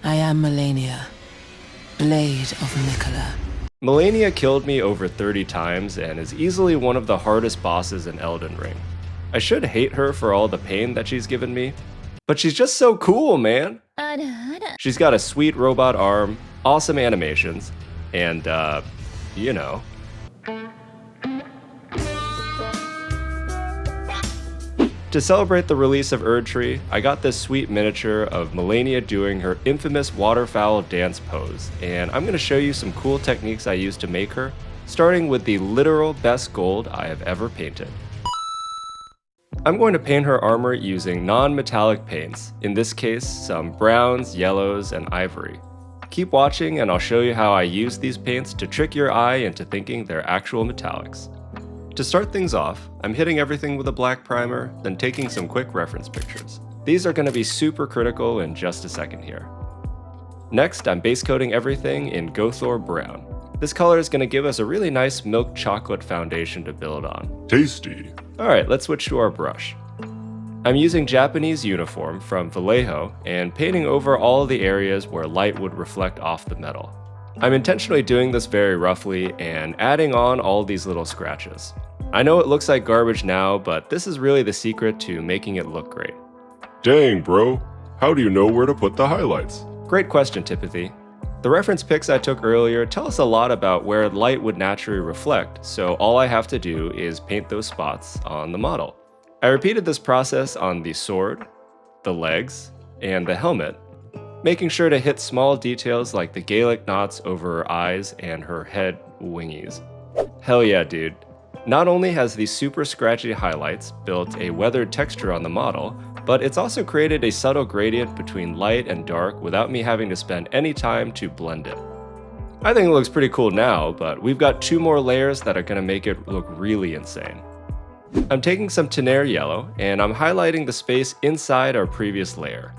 I am Malenia, Blade of Nicola. Malenia killed me over 30 times and is easily one of the hardest bosses in Elden Ring. I should hate her for all the pain that she's given me, but she's just so cool, man! She's got a sweet robot arm, awesome animations, and, you know. To celebrate the release of Erdtree, I got this sweet miniature of Malenia doing her infamous waterfowl dance pose, and I'm going to show you some cool techniques I used to make her, starting with the literal best gold I have ever painted. I'm going to paint her armor using non-metallic paints, in this case some browns, yellows, and ivory. Keep watching and I'll show you how I use these paints to trick your eye into thinking they're actual metallics. To start things off, I'm hitting everything with a black primer, then taking some quick reference pictures. These are going to be super critical in just a second here. Next, I'm base coating everything in Gothor Brown. This color is going to give us a really nice milk chocolate foundation to build on. Tasty. Alright, let's switch to our brush. I'm using Japanese Uniform from Vallejo and painting over all the areas where light would reflect off the metal. I'm intentionally doing this very roughly and adding on all these little scratches. I know it looks like garbage now, but this is really the secret to making it look great. Dang, bro. How do you know where to put the highlights? Great question, Tipathy. The reference pics I took earlier tell us a lot about where light would naturally reflect, so all I have to do is paint those spots on the model. I repeated this process on the sword, the legs, and the helmet, making sure to hit small details like the Gaelic knots over her eyes and her head wingies. Hell yeah, dude. Not only has these super scratchy highlights built a weathered texture on the model, but it's also created a subtle gradient between light and dark without me having to spend any time to blend it. I think it looks pretty cool now, but we've got 2 more layers that are going to make it look really insane. I'm taking some Tenaire yellow, and I'm highlighting the space inside our previous layer.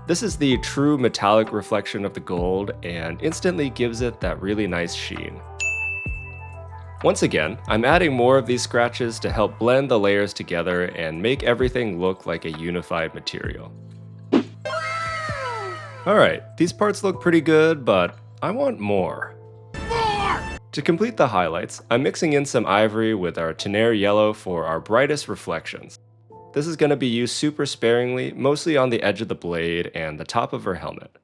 This is the true metallic reflection of the gold and instantly gives it that really nice sheen. Once again, I'm adding more of these scratches to help blend the layers together and make everything look like a unified material. Alright, these parts look pretty good, but I want more. To complete the highlights, I'm mixing in some ivory with our Tenaire yellow for our brightest reflections. This is going to be used super sparingly, mostly on the edge of the blade and the top of her helmet.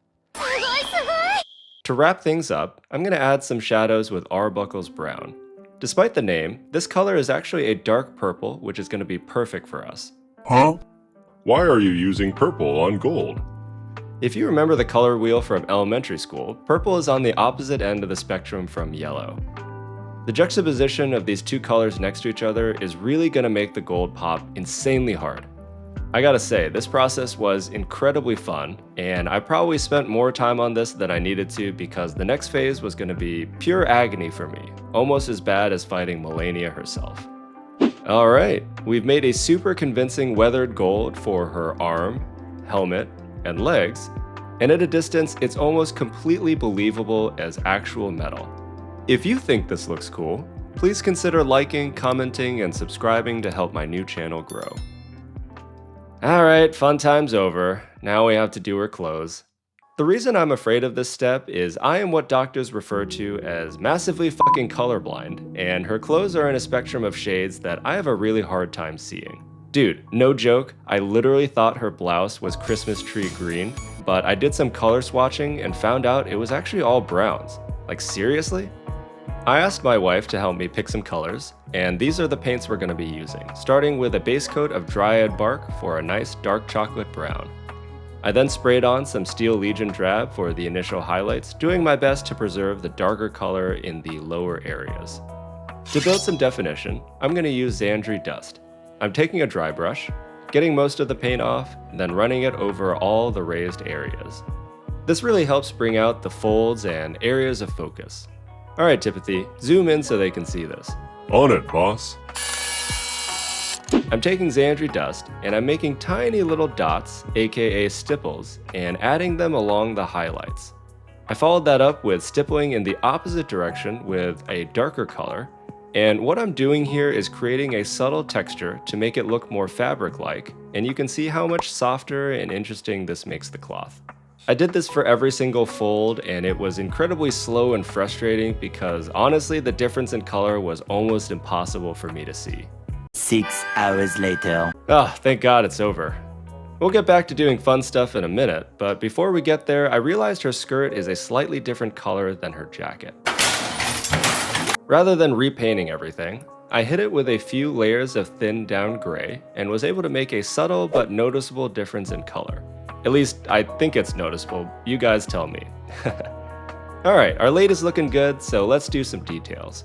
To wrap things up, I'm going to add some shadows with Arbuckle's Brown. Despite the name, this color is actually a dark purple, which is going to be perfect for us. Huh? Why are you using purple on gold? If you remember the color wheel from elementary school, purple is on the opposite end of the spectrum from yellow. The juxtaposition of these 2 colors next to each other is really going to make the gold pop insanely hard. I gotta say, this process was incredibly fun, and I probably spent more time on this than I needed to because the next phase was going to be pure agony for me, almost as bad as fighting Malenia herself. Alright, we've made a super convincing weathered gold for her arm, helmet, and legs, and at a distance it's almost completely believable as actual metal. If you think this looks cool, please consider liking, commenting, and subscribing to help my new channel grow. Alright, fun time's over. Now we have to do her clothes. The reason I'm afraid of this step is I am what doctors refer to as massively fucking colorblind, and her clothes are in a spectrum of shades that I have a really hard time seeing. Dude, no joke, I literally thought her blouse was Christmas tree green, but I did some color swatching and found out it was actually all browns. Like, seriously? I asked my wife to help me pick some colors, and these are the paints we're going to be using, starting with a base coat of dryad bark for a nice dark chocolate brown. I then sprayed on some Steel Legion drab for the initial highlights, doing my best to preserve the darker color in the lower areas. To build some definition, I'm going to use Xandri Dust. I'm taking a dry brush, getting most of the paint off, and then running it over all the raised areas. This really helps bring out the folds and areas of focus. Alright, Tipathy, zoom in so they can see this. On it, boss. I'm taking Xandri Dust, and I'm making tiny little dots, aka stipples, and adding them along the highlights. I followed that up with stippling in the opposite direction with a darker color, and what I'm doing here is creating a subtle texture to make it look more fabric-like, and you can see how much softer and interesting this makes the cloth. I did this for every single fold, and it was incredibly slow and frustrating because honestly the difference in color was almost impossible for me to see. 6 hours later. Ah, thank God it's over. We'll get back to doing fun stuff in a minute, but before we get there, I realized her skirt is a slightly different color than her jacket. Rather than repainting everything, I hit it with a few layers of thinned down gray and was able to make a subtle but noticeable difference in color. At least, I think it's noticeable. You guys tell me. Alright, our lady is looking good, so let's do some details.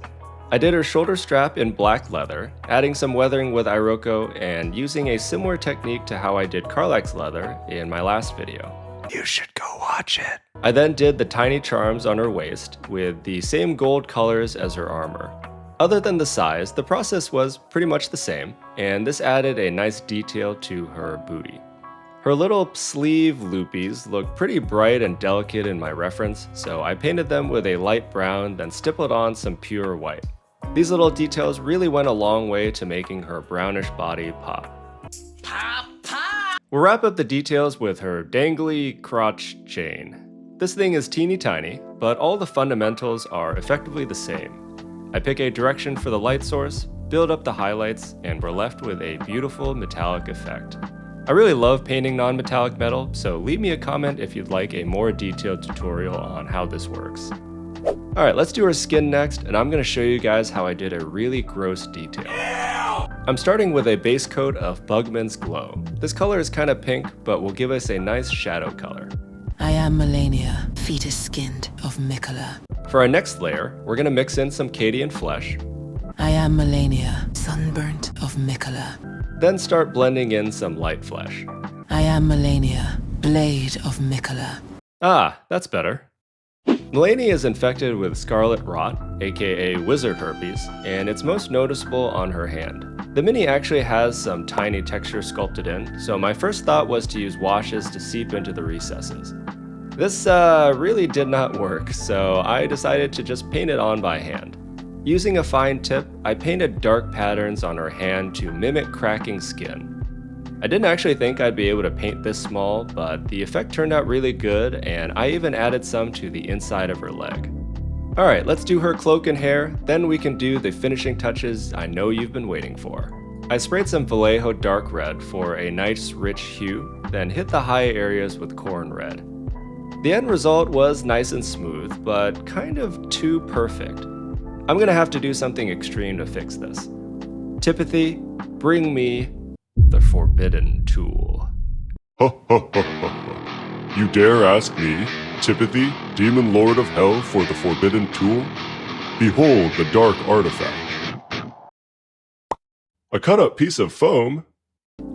I did her shoulder strap in black leather, adding some weathering with Iroko and using a similar technique to how I did Carlax leather in my last video. You should go watch it. I then did the tiny charms on her waist with the same gold colors as her armor. Other than the size, the process was pretty much the same, and this added a nice detail to her booty. Her little sleeve loopies look pretty bright and delicate in my reference, so I painted them with a light brown, then stippled on some pure white. These little details really went a long way to making her brownish body pop. We'll wrap up the details with her dangly crotch chain. This thing is teeny tiny, but all the fundamentals are effectively the same. I pick a direction for the light source, build up the highlights, and we're left with a beautiful metallic effect. I really love painting non-metallic metal, so leave me a comment if you'd like a more detailed tutorial on how this works. Alright, let's do her skin next, and I'm going to show you guys how I did a really gross detail. I'm starting with a base coat of Bugman's Glow. This color is kind of pink, but will give us a nice shadow color. I am Malenia, fetus-skinned of Mikola. For our next layer, we're going to mix in some Cadian flesh. I am Malenia, sunburnt of Mikola. Then start blending in some light flesh. I am Malenia, blade of Mikola. Ah, that's better. Malenia is infected with scarlet rot, aka wizard herpes, and it's most noticeable on her hand. The mini actually has some tiny texture sculpted in, so my first thought was to use washes to seep into the recesses. This really did not work, so I decided to just paint it on by hand. Using a fine tip, I painted dark patterns on her hand to mimic cracking skin. I didn't actually think I'd be able to paint this small, but the effect turned out really good, and I even added some to the inside of her leg. Alright, let's do her cloak and hair, then we can do the finishing touches I know you've been waiting for. I sprayed some Vallejo dark red for a nice rich hue, then hit the high areas with corn red. The end result was nice and smooth, but kind of too perfect. I'm gonna have to do something extreme to fix this. Tipathy, bring me the forbidden tool. Ha ha ha ha ha. You dare ask me, Tipathy, demon lord of hell, for the forbidden tool? Behold the dark artifact. A cut-up piece of foam?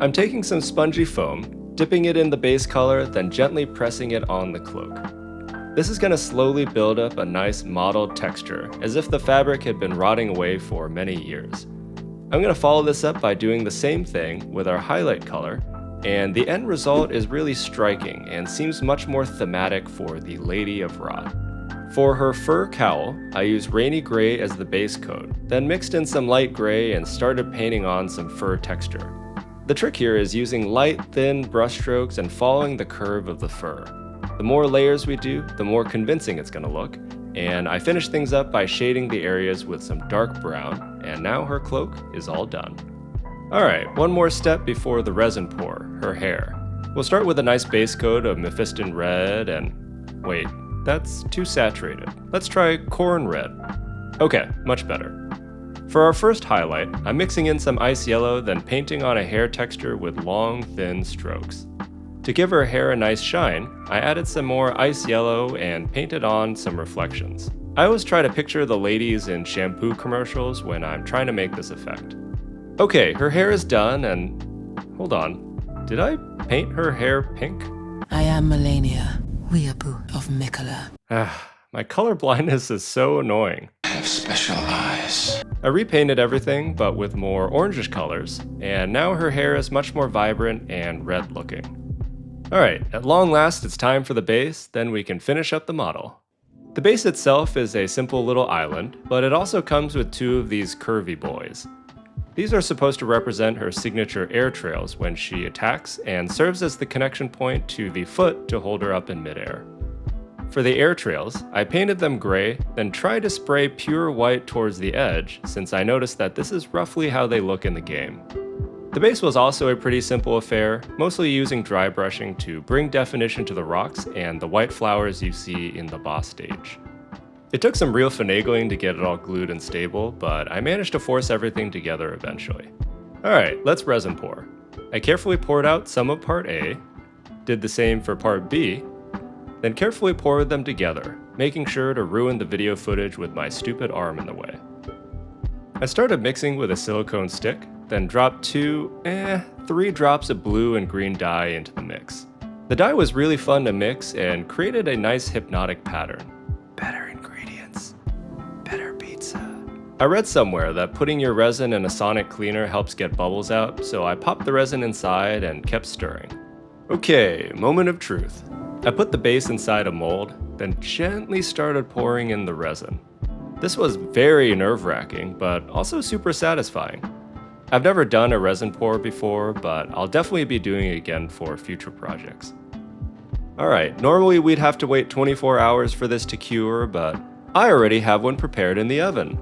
I'm taking some spongy foam, dipping it in the base color, then gently pressing it on the cloak. This is going to slowly build up a nice mottled texture, as if the fabric had been rotting away for many years. I'm going to follow this up by doing the same thing with our highlight color, and the end result is really striking and seems much more thematic for the Lady of Rot. For her fur cowl, I used rainy gray as the base coat, then mixed in some light gray and started painting on some fur texture. The trick here is using light, thin brushstrokes and following the curve of the fur. The more layers we do, the more convincing it's going to look, and I finished things up by shading the areas with some dark brown, and now her cloak is all done. Alright, one more step before the resin pour, her hair. We'll start with a nice base coat of Mephiston red and... wait, that's too saturated. Let's try corn red. Okay, much better. For our first highlight, I'm mixing in some ice yellow, then painting on a hair texture with long, thin strokes. To give her hair a nice shine, I added some more ice yellow and painted on some reflections. I always try to picture the ladies in shampoo commercials when I'm trying to make this effect. Okay, her hair is done and... hold on, did I paint her hair pink? I am Malenia, weeaboo of Mikola. My color blindness is so annoying. I have special eyes. I repainted everything, but with more orangish colors, and now her hair is much more vibrant and red looking. Alright, at long last it's time for the base, then we can finish up the model. The base itself is a simple little island, but it also comes with two of these curvy boys. These are supposed to represent her signature air trails when she attacks and serves as the connection point to the foot to hold her up in midair. For the air trails, I painted them gray, then tried to spray pure white towards the edge since I noticed that this is roughly how they look in the game. The base was also a pretty simple affair, mostly using dry brushing to bring definition to the rocks and the white flowers you see in the boss stage. It took some real finagling to get it all glued and stable, but I managed to force everything together eventually. Alright, let's resin pour. I carefully poured out some of part A, did the same for part B, then carefully poured them together, making sure to ruin the video footage with my stupid arm in the way. I started mixing with a silicone stick, then dropped 3 drops of blue and green dye into the mix. The dye was really fun to mix and created a nice hypnotic pattern. Better ingredients, better pizza. I read somewhere that putting your resin in a sonic cleaner helps get bubbles out, so I popped the resin inside and kept stirring. Okay, moment of truth. I put the base inside a mold, then gently started pouring in the resin. This was very nerve-wracking, but also super satisfying. I've never done a resin pour before, but I'll definitely be doing it again for future projects. Alright, normally we'd have to wait 24 hours for this to cure, but I already have one prepared in the oven.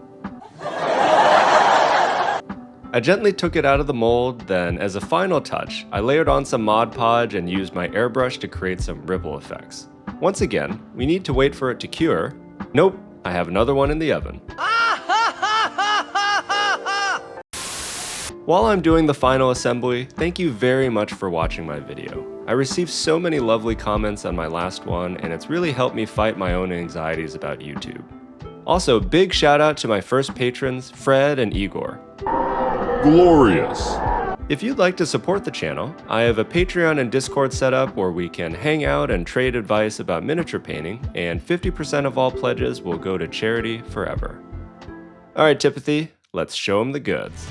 I gently took it out of the mold, then as a final touch, I layered on some Mod Podge and used my airbrush to create some ripple effects. Once again, we need to wait for it to cure. Nope, I have another one in the oven. While I'm doing the final assembly, thank you very much for watching my video. I received so many lovely comments on my last one, and it's really helped me fight my own anxieties about YouTube. Also, big shout out to my first patrons, Fred and Igor. Glorious! If you'd like to support the channel, I have a Patreon and Discord set up where we can hang out and trade advice about miniature painting, and 50% of all pledges will go to charity forever. Alright, Tipathy, let's show 'em the goods.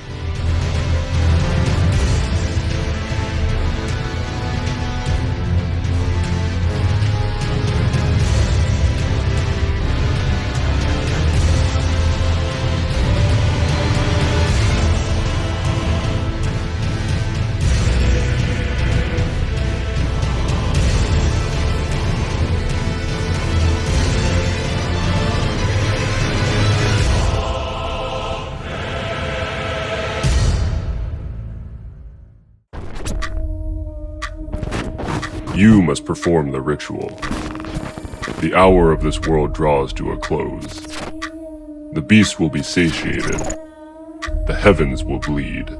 You must perform the ritual. The hour of this world draws to a close. The beast will be satiated. The heavens will bleed.